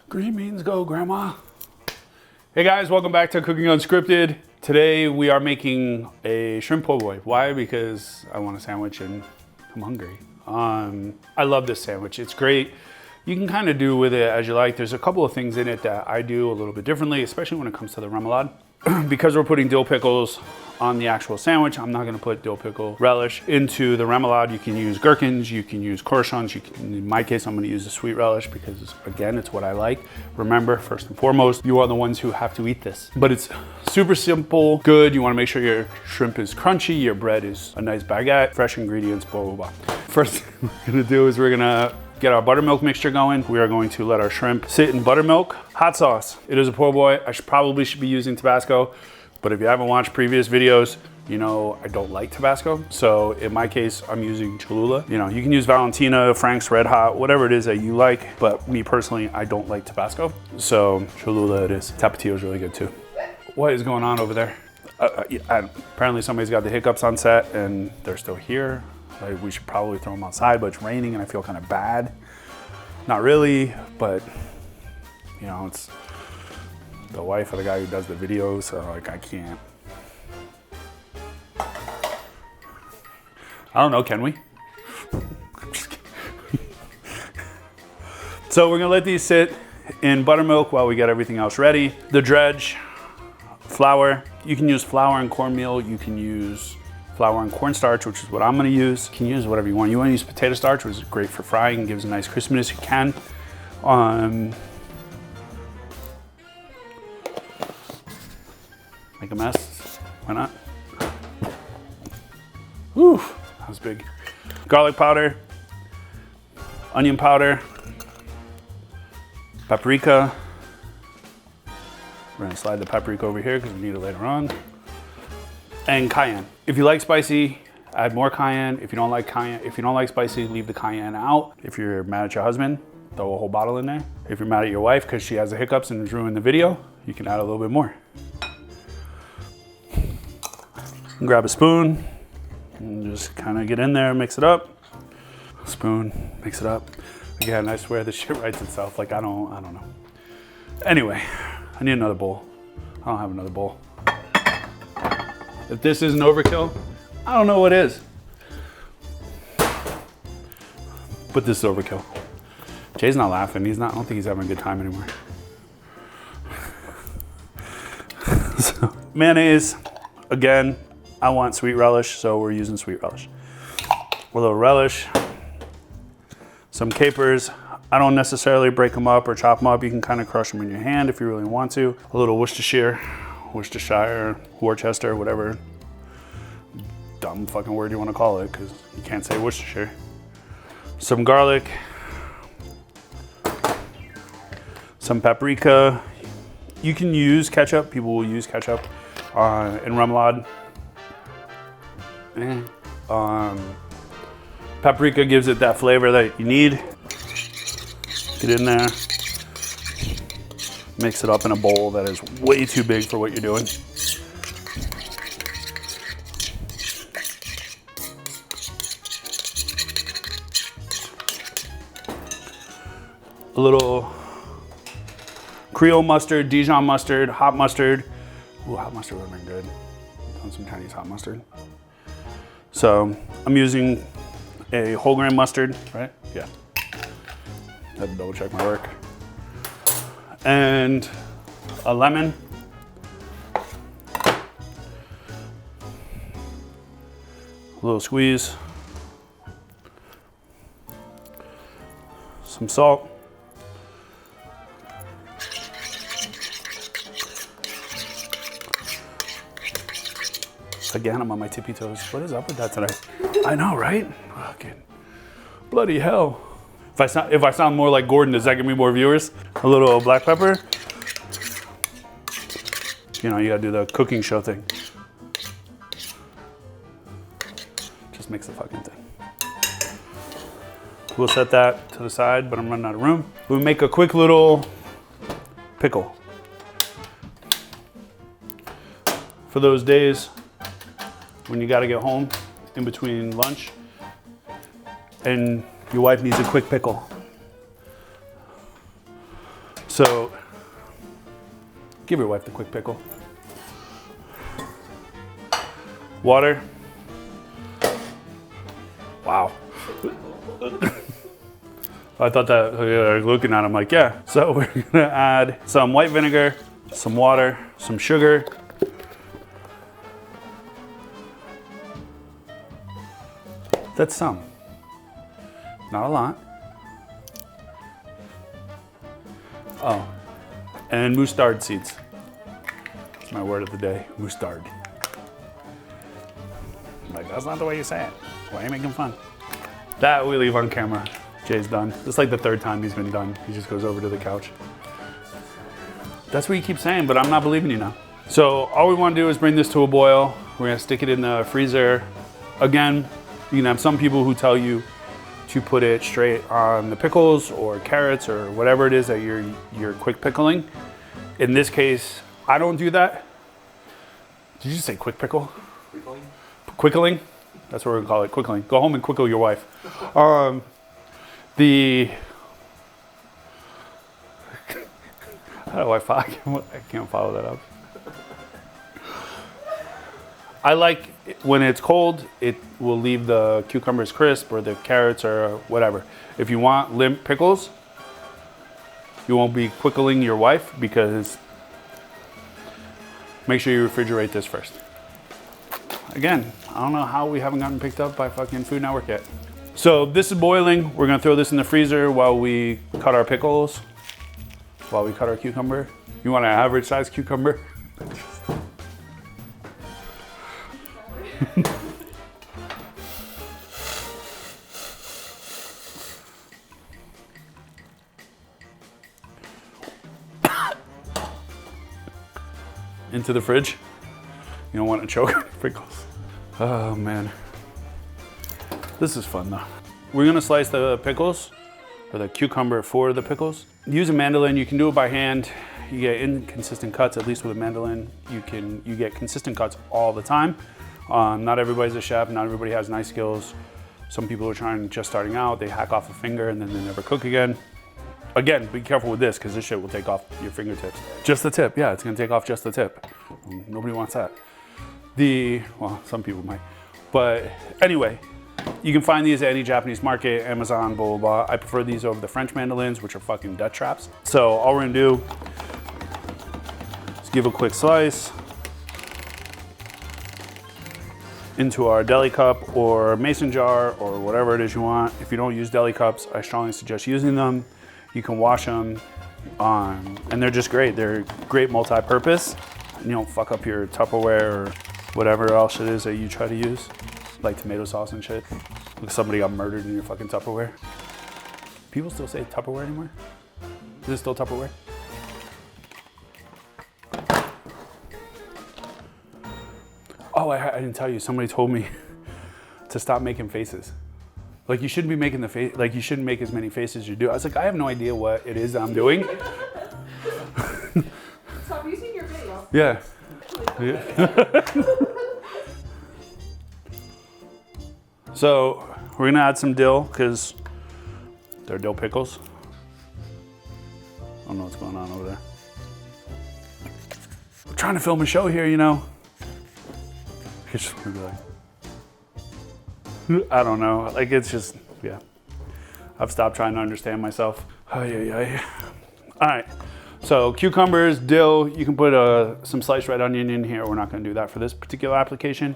Green beans go, Grandma. Hey guys, welcome back to Cooking Unscripted. Today we are making a shrimp po' boy. Why? Because I want a sandwich and I'm hungry. I love this sandwich. It's great. You can kind of do with it as you like. There's a couple of things in it that I do a little bit differently, especially when it comes to the remoulade. Because we're putting dill pickles on the actual sandwich, I'm not gonna put dill pickle relish into the remoulade. You can use gherkins, you can use cornichons. In my case, I'm gonna use the sweet relish because, again, it's what I like. Remember, first and foremost, you are the ones who have to eat this. But it's super simple, good. You wanna make sure your shrimp is crunchy, your bread is a nice baguette, fresh ingredients, blah, blah, blah. First thing we're gonna do is we're gonna get our buttermilk mixture going. We are going to let our shrimp sit in buttermilk. Hot sauce. It is a po' boy. I probably should be using Tabasco, but if you haven't watched previous videos, you know I don't like Tabasco. So in my case, I'm using Cholula. You know, you can use Valentina, Frank's Red Hot, whatever it is that you like, but me personally, I don't like Tabasco. So Cholula it is. Tapatio is really good too. What is going on over there? Apparently somebody's got the hiccups on set and they're still here. Like, we should probably throw them outside, but it's raining and I feel kind of bad. Not really, but you know, it's the wife of the guy who does the videos, so like I can't. I don't know, can we? I'm just kidding. So we're gonna let these sit in buttermilk while we get everything else ready. The dredge, flour. You can use flour and cornmeal. You can use flour and cornstarch, which is what I'm gonna use. You can use whatever you want. You wanna use potato starch, which is great for frying and gives a nice crispiness. You can. Make a mess, why not? Whew, that was big. Garlic powder, onion powder, paprika. We're gonna slide the paprika over here because we need it later on. And cayenne. If you like spicy, add more cayenne. If you don't like spicy, leave the cayenne out. If you're mad at your husband, throw a whole bottle in there. If you're mad at your wife because she has the hiccups and has ruined the video, you can add a little bit more. Grab a spoon and just kind of get in there, mix it up. Spoon, mix it up. Again, I swear this shit writes itself. Like I don't know. Anyway, I need another bowl. I don't have another bowl. If this isn't overkill, I don't know what is. But this is overkill. Jay's not laughing. I don't think he's having a good time anymore. So, mayonnaise, again, I want sweet relish, so we're using sweet relish. A little relish, some capers. I don't necessarily break them up or chop them up. You can kind of crush them in your hand if you really want to. A little Worcestershire, Worcester, whatever dumb fucking word you want to call it, because you can't say Worcestershire. Some garlic, some paprika. You can use ketchup. People will use ketchup in remoulade. Paprika gives it that flavor that you need. Get in there, mix it up in a bowl that is way too big for what you're doing. A little Creole mustard, Dijon mustard, hot mustard. Ooh, hot mustard would have been good. Some Chinese hot mustard. So I'm using a whole grain mustard, right? Yeah. Had to double check my work. And a lemon. A little squeeze. Some salt. Again, I'm on my tippy toes. What is up with that today? I know, right? Fucking bloody hell. If I sound more like Gordon, does that give me more viewers? A little black pepper. You know, you gotta do the cooking show thing. Just mix the fucking thing. We'll set that to the side, but I'm running out of room. We'll make a quick little pickle. For those days when you gotta get home in between lunch and your wife needs a quick pickle. So Give your wife the quick pickle. Water. Wow. I thought that, looking at him like, yeah. So we're gonna add some white vinegar, some water, some sugar. That's some, not a lot. Oh, and mustard seeds. That's my word of the day, mustard. Like, that's not the way you say it. Why are you making fun? That we leave on camera. Jay's done. It's like the third time he's been done. He just goes over to the couch. That's what you keep saying, but I'm not believing you now. So all we want to do is bring this to a boil. We're gonna stick it in the freezer. Again, you can have some people who tell you to put it straight on the pickles or carrots or whatever it is that you're quick pickling. In this case, I don't do that. Did you just say quick pickle? Quickling. Quickling? That's what we're gonna call it, quickling. Go home and quickle your wife. How do I can't follow that up. I like when it's cold, it will leave the cucumbers crisp or the carrots or whatever. If you want limp pickles, you won't be quickling your wife because make sure you refrigerate this first. Again, I don't know how we haven't gotten picked up by fucking Food Network yet. So this is boiling. We're gonna throw this in the freezer while we cut our pickles, while we cut our cucumber. You want an average size cucumber? Into the fridge. You don't want to choke on pickles. Oh man. This is fun though. We're gonna slice the pickles, or the cucumber for the pickles. Use a mandolin, you can do it by hand. You get inconsistent cuts, at least with a mandolin. You get consistent cuts all the time. Not everybody's a chef, not everybody has nice skills. Some people are just starting out, they hack off a finger and then they never cook again. Again, be careful with this because this shit will take off your fingertips. Just the tip, yeah, it's gonna take off just the tip. Nobody wants that. Well, some people might. But anyway, you can find these at any Japanese market, Amazon, blah, blah, blah. I prefer these over the French mandolins, which are fucking death traps. So all we're gonna do is give a quick slice into our deli cup or mason jar or whatever it is you want. If you don't use deli cups, I strongly suggest using them. You can wash them, and they're just great. They're great multi-purpose. You don't fuck up your Tupperware or whatever else it is that you try to use, like tomato sauce and shit. Like somebody got murdered in your fucking Tupperware. People still say Tupperware anymore? Is it still Tupperware? Oh, I didn't tell you. Somebody told me to stop making faces. Like you shouldn't be making the face. Like you shouldn't make as many faces as you do. I was like, I have no idea what it is that I'm doing. Stop using your video. Yeah. So we're gonna add some dill because they're dill pickles. I don't know what's going on over there. We're trying to film a show here, you know. It's just gonna be like, I don't know. Like it's just, yeah. I've stopped trying to understand myself. All right. So cucumbers, dill, you can put some sliced red onion in here. We're not gonna do that for this particular application.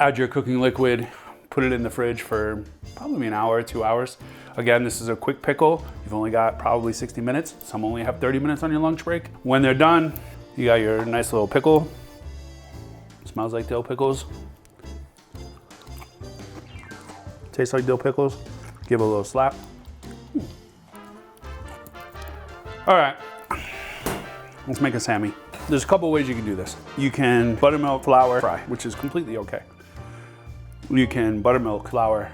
Add your cooking liquid, put it in the fridge for probably an hour, 2 hours. Again, this is a quick pickle. You've only got probably 60 minutes. Some only have 30 minutes on your lunch break. When they're done, you got your nice little pickle. Smells like dill pickles. Tastes like dill pickles. Give it a little slap. All right, let's make a Sammie. There's a couple ways you can do this. You can buttermilk flour fry, which is completely okay. You can buttermilk flour,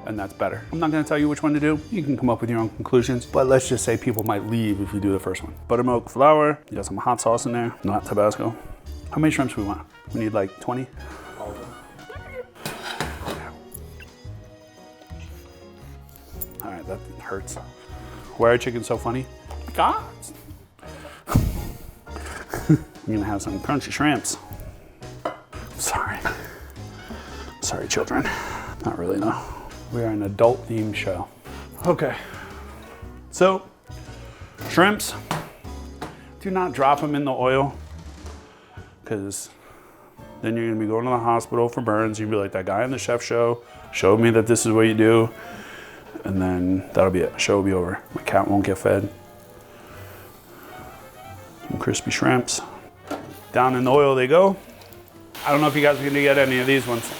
and that's better. I'm not gonna tell you which one to do. You can come up with your own conclusions, but let's just say people might leave if you do the first one. Buttermilk flour, you got some hot sauce in there, not Tabasco. How many shrimps we want? We need like 20? All of them. All right, that hurts. Why are chickens so funny? God. We're gonna have some crunchy shrimps. Sorry. Sorry, children. Not really, no. We are an adult themed show. Okay. So, shrimps, do not drop them in the oil because then you're gonna be going to the hospital for burns. You'll be like that guy on the chef show showed me that this is what you do. And then that'll be it. Show will be over. My cat won't get fed. Some crispy shrimps. Down in the oil they go. I don't know if you guys are gonna get any of these ones.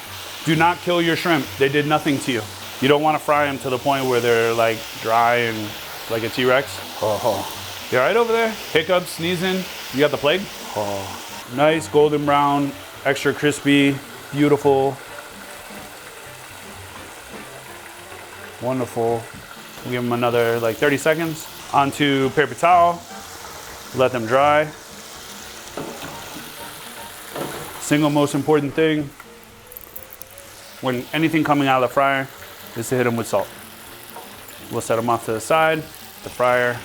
Do not kill your shrimp. They did nothing to you. You don't wanna fry them to the point where they're like dry and like a T-Rex. Oh. You all right over there? Hiccups, sneezing? You got the plague? Oh. Nice golden brown, extra crispy, beautiful. Wonderful. We'll give them another like 30 seconds. Onto paper towel. Let them dry. Single most important thing when anything coming out of the fryer is to hit them with salt. We'll set them off to the side. The fryer,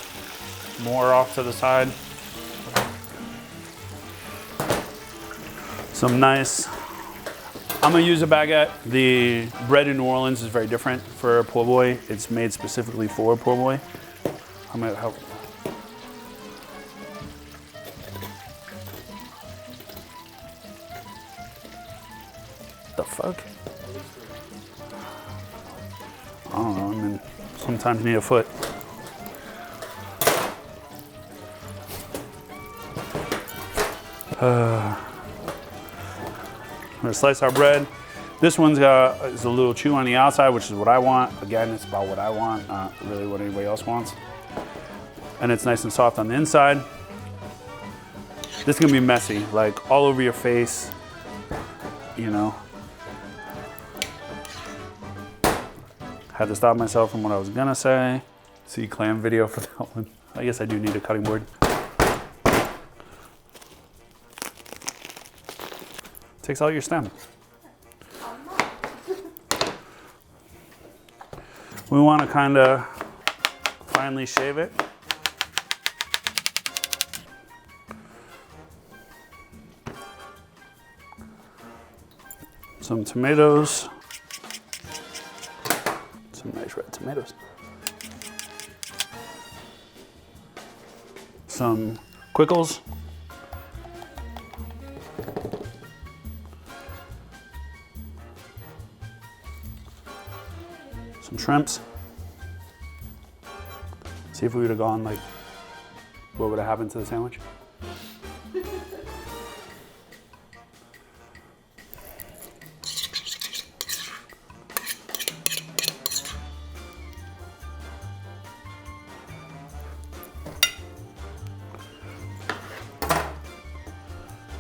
more off to the side. Some nice, I'm gonna use a baguette. The bread in New Orleans is very different for PoBoy. It's made specifically for PoBoy. I'm gonna help. The fuck? I don't know, I mean, sometimes you need a foot. I'm gonna slice our bread. This one's is a little chew on the outside, which is what I want. Again, it's about what I want, not really what anybody else wants. And it's nice and soft on the inside. This is gonna be messy, like all over your face, you know. Had to stop myself from what I was gonna say. See clam video for that one. I guess I do need a cutting board. Takes out your stem. We want to kind of finely shave it. Some tomatoes. Some nice red tomatoes. Some Quickles. Some shrimps. See if we would have gone like, what would have happened to the sandwich?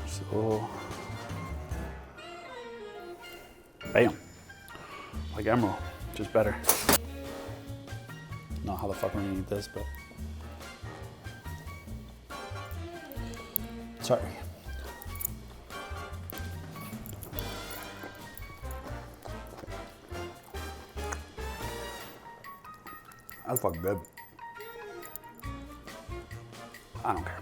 So, bam, like emerald. Just better. Not how the fuck we're gonna eat this, but sorry. That's fucking good. I don't care.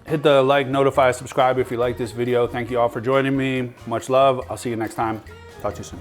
Hit the like, notify, subscribe if you like this video. Thank you all for joining me. Much love. I'll see you next time. Talk to you soon.